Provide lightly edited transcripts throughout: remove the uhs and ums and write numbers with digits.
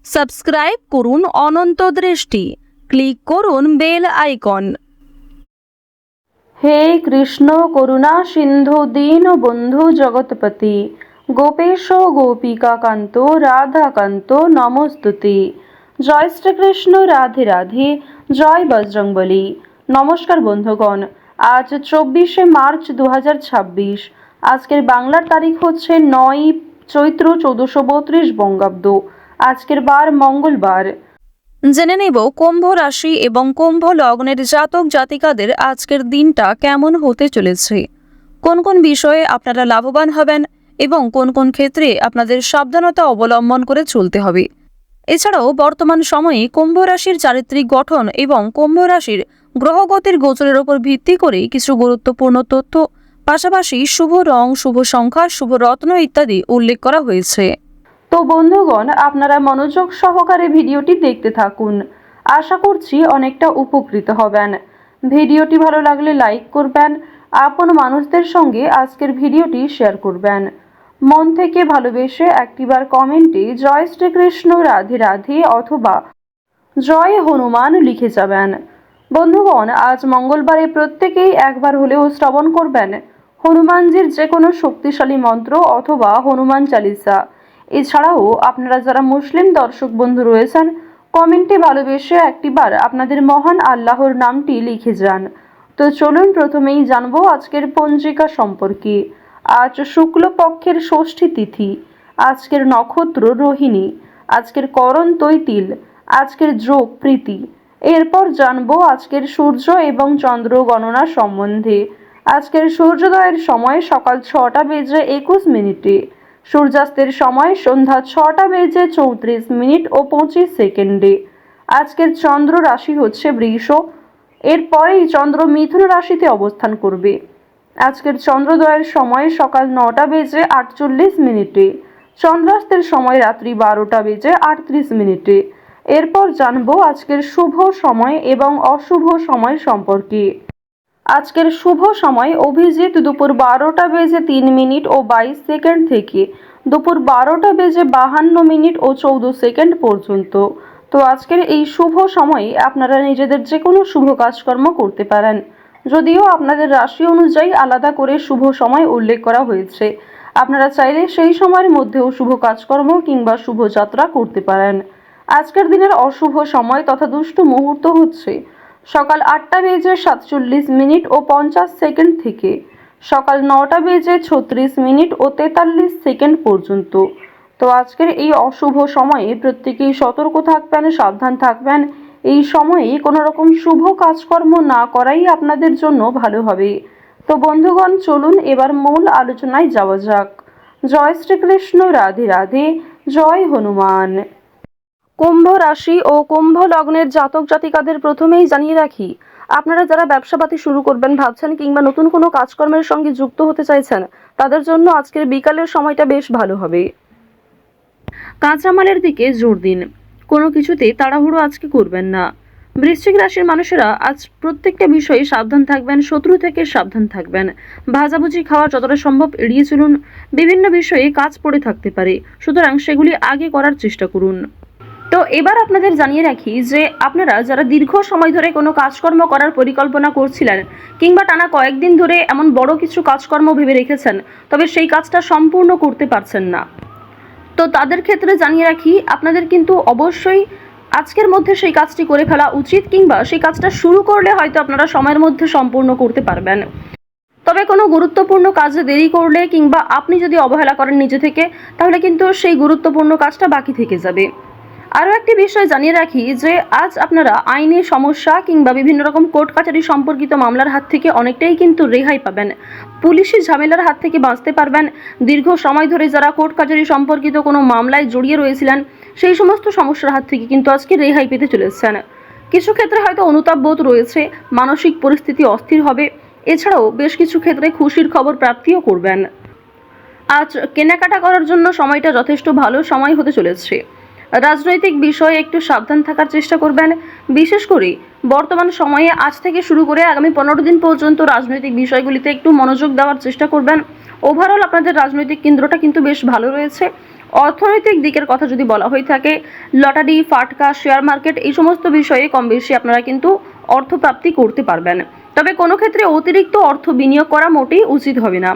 Subscribe করুন অনন্ত দৃষ্টি, click করুন বেল আইকন। হে কৃষ্ণ করুণা সিন্ধু দীন বন্ধু জগৎপতি, গোপেশ গোপিকা কান্ত রাধাকান্ত নমস্তুতে। জয় শ্রীকৃষ্ণ, রাধে রাধে, জয় বজরংবলী। নমস্কার বন্ধুগণ, আজ 24শে মার্চ 2026। আজকের বাংলার তারিখ হচ্ছে 9 চৈত্র 1432 বঙ্গাব্দ। আজকের বার মঙ্গলবার। জেনে নেব কুম্ভ রাশি এবং কুম্ভ লগ্নের জাতক জাতিকাদের আজকের দিনটা কেমন হতে চলেছে, কোন কোন বিষয়ে আপনারা লাভবান হবেন এবং কোন কোন ক্ষেত্রে আপনাদের সাবধানতা অবলম্বন করে চলতে হবে। এছাড়াও বর্তমান সময়ে কুম্ভ রাশির চারিত্রিক গঠন এবং কুম্ভ রাশির গ্রহগতির গোচরের উপর ভিত্তি করে কিছু গুরুত্বপূর্ণ তথ্য, পাশাপাশি শুভ রং, শুভ সংখ্যা, শুভ রত্ন ইত্যাদি উল্লেখ করা হয়েছে। তো বন্ধুগণ, আপনারা মনোযোগ সহকারে ভিডিওটি দেখতে থাকুন। আশা করছি অনেকটা উপকৃত হবেন। ভিডিওটি ভালো লাগলে লাইক করবেন, আপন মানুষদের সঙ্গে আজকের ভিডিওটি শেয়ার করবেন। মন থেকে ভালোবেসে একটিবার কমেন্টে জয় শ্রীকৃষ্ণ, রাধে রাধে অথবা জয় হনুমান লিখে যাবেন। বন্ধুগণ, আজ মঙ্গলবারে প্রত্যেকেই একবার হলেও শ্রবণ করবেন হনুমানজির যে কোনো শক্তিশালী মন্ত্র অথবা হনুমান চালিসা। এছাড়াও আপনারা যারা মুসলিম দর্শক বন্ধু রয়েছেন, কমেন্টে ভালোবেসে একটিবার আপনাদের মহান আল্লাহর নামটি লিখে যান। তো চলুন প্রথমেই জানবো আজকের পঞ্জিকা সম্পর্কে। আজ শুক্লপক্ষের ষষ্ঠী তিথি, আজকের নক্ষত্র রোহিণী, আজকের করণ তৈতিল, আজকের যোগ প্রীতি। এরপর জানবো আজকের সূর্য এবং চন্দ্র গণনা সম্বন্ধে। আজকের সূর্যোদয়ের সময় সকাল 6টা বেজে 21 মিনিটে, সূর্যাস্তের সময় সন্ধ্যা 6টা বেজে 34 মিনিট ও 25 সেকেন্ডে। আজকের চন্দ্র রাশি হচ্ছে বৃষ, এরপরেই চন্দ্র মিথুন রাশিতে অবস্থান করবে। আজকের চন্দ্রোদয়ের সময় সকাল 9টা বেজে 48 মিনিটে, চন্দ্রাস্তের সময় রাত্রি 12টা বেজে 38 মিনিটে। এরপর জানবো আজকের শুভ সময় এবং অশুভ সময় সম্পর্কে। আজকের শুভ সময় অভিজিৎ দুপুর 12টা বেজে 3 মিনিট ও 22 সেকেন্ড থেকে দুপুর 12টা বেজে 52 মিনিট ও 14 সেকেন্ড পর্যন্ত। তো আজকের এই শুভ সময়ে আপনারা নিজেদের যে কোনো শুভ কাজকর্ম করতে পারেন, যদিও আপনাদের রাশি অনুযায়ী আলাদা করে শুভ সময় উল্লেখ করা হয়েছে। আপনারা চাইলে সেই সময়ের মধ্যেও শুভ কাজকর্ম কিংবা শুভ যাত্রা করতে পারেন। আজকের দিনের অশুভ সময় তথা দুষ্ট মুহূর্ত হচ্ছে সকাল 8টা বেজে 47 মিনিট ও 50 সেকেন্ড থেকে সকাল 9টা বেজে 36 মিনিট ও 43 সেকেন্ড পর্যন্ত। তো আজকের এই অশুভ সময়ে প্রত্যেকেই সতর্ক থাকবেন, সাবধান থাকবেন। এই সময়ে কোনো রকম শুভ কাজকর্ম না করাই আপনাদের জন্য ভালো হবে। তো বন্ধুগণ, চলুন এবার মূল আলোচনায় যাওয়া যাক। জয় শ্রীকৃষ্ণ, রাধে রাধে, জয় হনুমান। কুম্ভ রাশি ও কুম্ভ লগ্নের জাতক জাতিকাদের প্রথমেই জানিয়ে রাখি, আপনারা যারা ব্যবসাপাতি শুরু করবেন ভাবছেন কিংবা নতুন কোনো কাজকর্মের সঙ্গে যুক্ত হতে চাইছেন, তাদের জন্য আজকের বিকালের সময়টা বেশ ভালো হবে। কাঁচামালের দিকে জোর দিন, কোনো কিছুতে তাড়াহুড়ো আজকে করবেন না। বৃশ্চিক রাশির মানুষেরা আজ প্রত্যেকটা বিষয়ে সাবধান থাকবেন, শত্রু থেকে সাবধান থাকবেন। ভাজাভুজি খাওয়া যতটা সম্ভব এড়িয়ে চলুন। বিভিন্ন বিষয়ে কাজ পড়ে থাকতে পারে, সুতরাং সেগুলি আগে করার চেষ্টা করুন। তো এবার আপনাদের জানিয়ে রাখি যে আপনারা যারা দীর্ঘ সময় ধরে কোনো কাজকর্ম করার পরিকল্পনা করছিলেন কিংবা টানা কয়েকদিন ধরে এমন বড় কিছু কাজকর্ম ভেবে রেখেছেন, তবে সেই কাজটা সম্পূর্ণ করতে পারছেন না, তো তাদের ক্ষেত্রে জানিয়ে রাখি আপনাদের কিন্তু অবশ্যই আজকের মধ্যে সেই কাজটি করে ফেলা উচিত, কিংবা সেই কাজটা শুরু করলে হয়তো আপনারা সময়ের মধ্যে সম্পূর্ণ করতে পারবেন। তবে কোনো গুরুত্বপূর্ণ কাজে দেরি করলে কিংবা আপনি যদি অবহেলা করেন নিজে থেকে, তাহলে কিন্তু সেই গুরুত্বপূর্ণ কাজটা বাকি থেকে যাবে। আরও একটি বিষয় জানিয়ে রাখি যে আজ আপনারা আইনি সমস্যা কিংবা বিভিন্ন রকম কোর্ট কাছারি সম্পর্কিত মামলার হাত থেকে অনেকটাই কিন্তু রেহাই পাবেন। পুলিশি ঝামেলার হাত থেকে বাঁচতে পারবেন। দীর্ঘ সময় ধরে যারা কোর্ট কাছারি সম্পর্কিত কোনো মামলায় জড়িয়ে রয়েছিলেন, সেই সমস্ত সমস্যার হাত থেকে কিন্তু আজকে রেহাই পেতে চলেছেন। কিছু ক্ষেত্রে হয়তো অনুতাপ বোধ রয়েছে, মানসিক পরিস্থিতি অস্থির হবে। এছাড়াও বেশ কিছু ক্ষেত্রে খুশির খবর প্রাপ্তিও করবেন। আজ কেনাকাটা করার জন্য সময়টা যথেষ্ট ভালো সময় হতে চলেছে। রাজনৈতিক বিষয়ে একটু সাবধান থাকার চেষ্টা করবেন। বিশেষ করে বর্তমান সময়ে আজ থেকে শুরু করে আগামী 15 দিন পর্যন্ত রাজনৈতিক বিষয়গুলিতে একটু মনোযোগ দেওয়ার চেষ্টা করবেন। ওভারঅল আপনাদের রাজনৈতিক কেন্দ্রটা কিন্তু বেশ ভালো রয়েছে। অর্থনৈতিক দিকের কথা যদি বলা হয়ে থাকে, লটারি, ফাটকা, শেয়ার মার্কেট এই সমস্ত বিষয়ে কম বেশি আপনারা কিন্তু অর্থপ্রাপ্তি করতে পারবেন। তবে কোনো ক্ষেত্রে অতিরিক্ত অর্থ বিনিয়োগ করা মোটেই উচিত হবে না।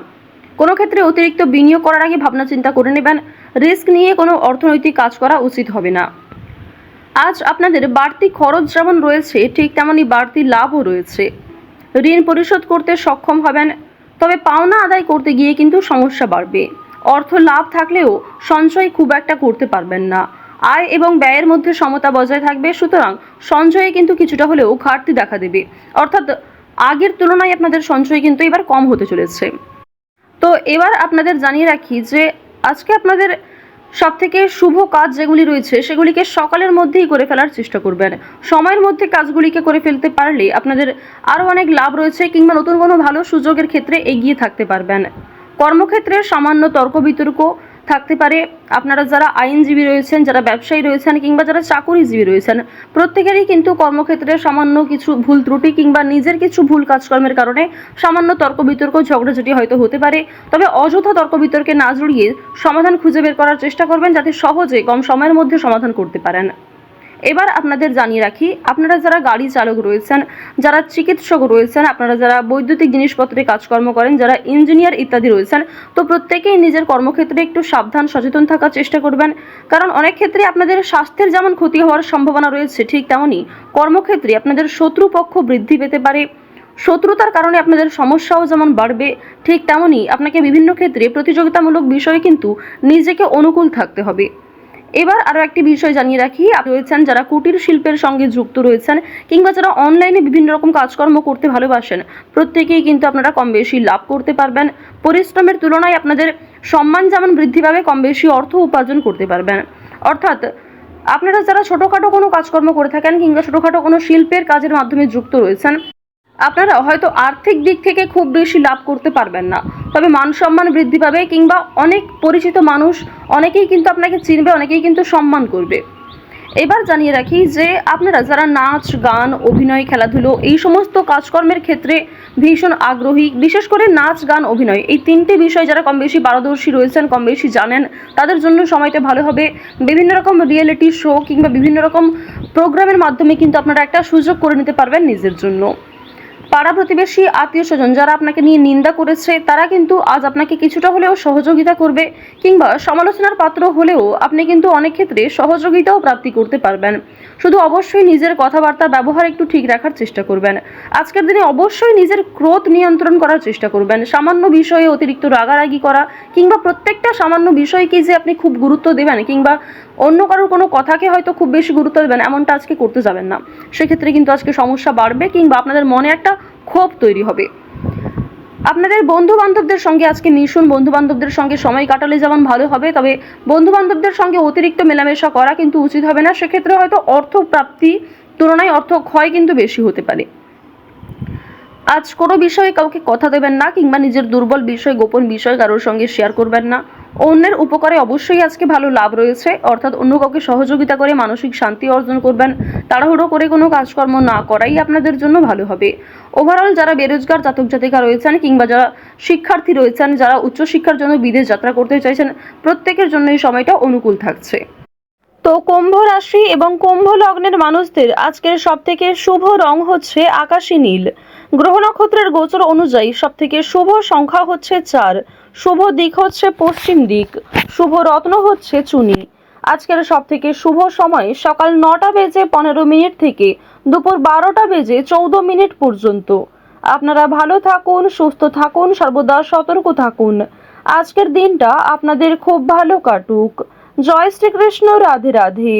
কোনো ক্ষেত্রে অতিরিক্ত বিনিয়োগ করার আগে ভাবনা চিন্তা করে নেবেন। রিস্ক নিয়ে কোনো অর্থনৈতিক কাজ করা উচিত হবে না। আজ আপনাদের বাড়তি খরচ যেমন রয়েছে, ঠিক তেমনই বাড়তি লাভও রয়েছে। ঋণ পরিশোধ করতে সক্ষম হবেন, তবে পাওনা আদায় করতে গিয়ে কিন্তু সমস্যা বাড়বে। অর্থ লাভ থাকলেও সঞ্চয় খুব একটা করতে পারবেন না। আয় এবং ব্যয়ের মধ্যে সমতা বজায় থাকবে, সুতরাং সঞ্চয়ে কিন্তু কিছুটা হলেও ঘাটতি দেখা দেবে। অর্থাৎ আগের তুলনায় আপনাদের সঞ্চয় কিন্তু এবার কম হতে চলেছে। তো এবার আপনাদের জানিয়ে রাখি যে আজকে আপনাদের সবথেকে শুভ কাজ যেগুলি রয়েছে সেগুলিকে সকালের মধ্যেই করে ফেলার চেষ্টা করবেন। সময়ের মধ্যে কাজগুলিকে করে ফেলতে পারলে আপনাদের আরও অনেক লাভ রয়েছে, কিংবা নতুন কোনো ভালো সুযোগের ক্ষেত্রে এগিয়ে থাকতে পারবেন। কর্মক্ষেত্রে সামান্য তর্ক বিতর্ক থাকতে পারে। আপনারা যারা আইনজীবী রয়েছেন, যারা ব্যবসায়ী রয়েছেন, কিংবা যারা চাকুরিজীবী রয়েছেন, প্রত্যেকেরই কিন্তু কর্মক্ষেত্রে সামান্য কিছু ভুল ত্রুটি কিংবা নিজের কিছু ভুল কাজকর্মের কারণে সামান্য তর্ক বিতর্ক, ঝগড়াঝাটি হয়তো হতে পারে। তবে অযথা তর্ক বিতর্কে না জড়িয়ে সমাধান খুঁজে বের করার চেষ্টা করবেন, যাতে সহজে কম সময়ের মধ্যে সমাধান করতে পারেন। এবার আপনাদের জানিয়ে রাখি, আপনারা যারা গাড়ি চালক রয়েছেন, যারা চিকিৎসক রয়েছেন, আপনারা যারা বৈদ্যুতিক জিনিসপত্রে কাজকর্ম করেন, যারা ইঞ্জিনিয়ার ইত্যাদি রয়েছেন, তো প্রত্যেকেই নিজের কর্মক্ষেত্রে একটু সাবধান সচেতন থাকার চেষ্টা করবেন। কারণ অনেক ক্ষেত্রে আপনাদের স্বাস্থ্যের যেমন ক্ষতি হওয়ার সম্ভাবনা রয়েছে, ঠিক তেমনই কর্মক্ষেত্রে আপনাদের শত্রুপক্ষ বৃদ্ধি পেতে পারে। শত্রুতার কারণে আপনাদের সমস্যাও যেমন বাড়বে, ঠিক তেমনই আপনাকে বিভিন্ন ক্ষেত্রে প্রতিযোগিতামূলক বিষয়ে কিন্তু নিজেকে অনুকূল থাকতে হবে। এবার আরও একটি বিষয় জানিয়ে রাখি, রয়েছেন যারা কুটির শিল্পের সঙ্গে যুক্ত রয়েছেন, কিংবা যারা অনলাইনে বিভিন্ন রকম কাজকর্ম করতে ভালোবাসেন, প্রত্যেকেই কিন্তু আপনারা কম বেশি লাভ করতে পারবেন। পরিশ্রমের তুলনায় আপনাদের সম্মান যেমন বৃদ্ধি পাবে, কম বেশি অর্থ উপার্জন করতে পারবেন। অর্থাৎ আপনারা যারা ছোটোখাটো কোনো কাজকর্ম করে থাকেন, কিংবা ছোটোখাটো কোনো শিল্পের কাজের মাধ্যমে যুক্ত রয়েছেন, আপনারা হয়তো আর্থিক দিক থেকে খুব বেশি লাভ করতে পারবেন না, তবে মান সম্মান বৃদ্ধি পাবে, কিংবা অনেক পরিচিত মানুষ অনেকেই কিন্তু আপনাকে চিনবে, অনেকেই কিন্তু সম্মান করবে। এবার জানিয়ে রাখি যে আপনারা যারা নাচ, গান, অভিনয়, খেলাধুলো এই সমস্ত কাজকর্মের ক্ষেত্রে ভীষণ আগ্রহী, বিশেষ করে নাচ, গান, অভিনয় এই তিনটে বিষয় যারা কম বেশি পারদর্শী রয়েছেন, কম বেশি জানেন, তাদের জন্য সময়টা ভালো হবে। বিভিন্ন রকম রিয়েলিটি শো কিংবা বিভিন্ন রকম প্রোগ্রামের মাধ্যমে কিন্তু আপনারা একটা সুযোগ করে নিতে পারবেন নিজের জন্য। পাড়া প্রতিবেশী, আত্মীয় স্বজন যারা আপনাকে নিয়ে নিন্দা করেছে, তারা কিন্তু আজ আপনাকে কিছুটা হলেও সহযোগিতা করবে, কিংবা সমালোচনার পাত্র হলেও আপনি কিন্তু অনেক ক্ষেত্রে সহযোগিতাও প্রাপ্তি করতে পারবেন। শুধু অবশ্যই নিজের কথাবার্তা ব্যবহার একটু ঠিক রাখার চেষ্টা করবেন। আজকের দিনে অবশ্যই নিজের ক্রোধ নিয়ন্ত্রণ করার চেষ্টা করবেন। সামান্য বিষয়ে অতিরিক্ত রাগারাগি করা, কিংবা প্রত্যেকটা সামান্য বিষয়কে যে আপনি খুব গুরুত্ব দেবেন, কিংবা অন্য কারোর কোনো কথাকে হয়তো খুব বেশি গুরুত্ব দেবেন, এমনটা আজকে করতে যাবেন না। সেক্ষেত্রে কিন্তু আজকে সমস্যা বাড়বে, কিংবা আপনাদের মনে একটা ক্ষোভ তৈরি হবে। আপনাদের বন্ধু বান্ধবদের সঙ্গে আজকে মিশুন। বন্ধু বান্ধবদের সঙ্গে সময় কাটালে যেমন ভালো হবে, তবে বন্ধু বান্ধবদের সঙ্গে অতিরিক্ত মেলামেশা করা কিন্তু উচিত হবে না। সেক্ষেত্রে হয়তো অর্থ প্রাপ্তি তুলনায় অর্থ ক্ষয় কিন্তু বেশি হতে পারে। আজ কোনো বিষয়ে কাউকে কথা দেবেন না, কিংবা নিজের দুর্বল বিষয়, গোপন বিষয় কারোর সঙ্গে শেয়ার করবেন না। অন্যের উপকারে অবশ্যই আজকে ভালো লাভ রয়েছে, অর্থাৎ অন্য কাউকে সহযোগিতা করে মানসিক শান্তি অর্জন করবেন। তাড়াহুড়ো করে কোনো কাজকর্ম না করাই আপনাদের জন্য ভালো হবে। ওভারঅল যারা বেরোজগার জাতক জাতিকা রয়েছেন, কিংবা যারা শিক্ষার্থী রয়েছেন, যারা উচ্চশিক্ষার জন্য বিদেশ যাত্রা করতে চাইছেন, প্রত্যেকের জন্য এই সময়টা অনুকূল থাকছে। তো কুম্ভ রাশি এবং কুম্ভ লগ্নের মানুষদের আজকের সবথেকে শুভ রং হচ্ছে আকাশী নীল। গ্রহ নক্ষত্রের গোচর অনুযায়ী সবথেকে শুভ সংখ্যা হচ্ছে 4, শুভ দিক হচ্ছে পশ্চিম দিক, শুভ রত্ন হচ্ছে চুনি। আজকের সবথেকে শুভ সময় সকাল 9:15 থেকে দুপুর 12:14 পর্যন্ত। আপনারা ভালো থাকুন, সুস্থ থাকুন, সর্বদা সতর্ক থাকুন। আজকের দিনটা আপনাদের খুব ভালো কাটুক। জয় শ্রীকৃষ্ণ, রাধে রাধে।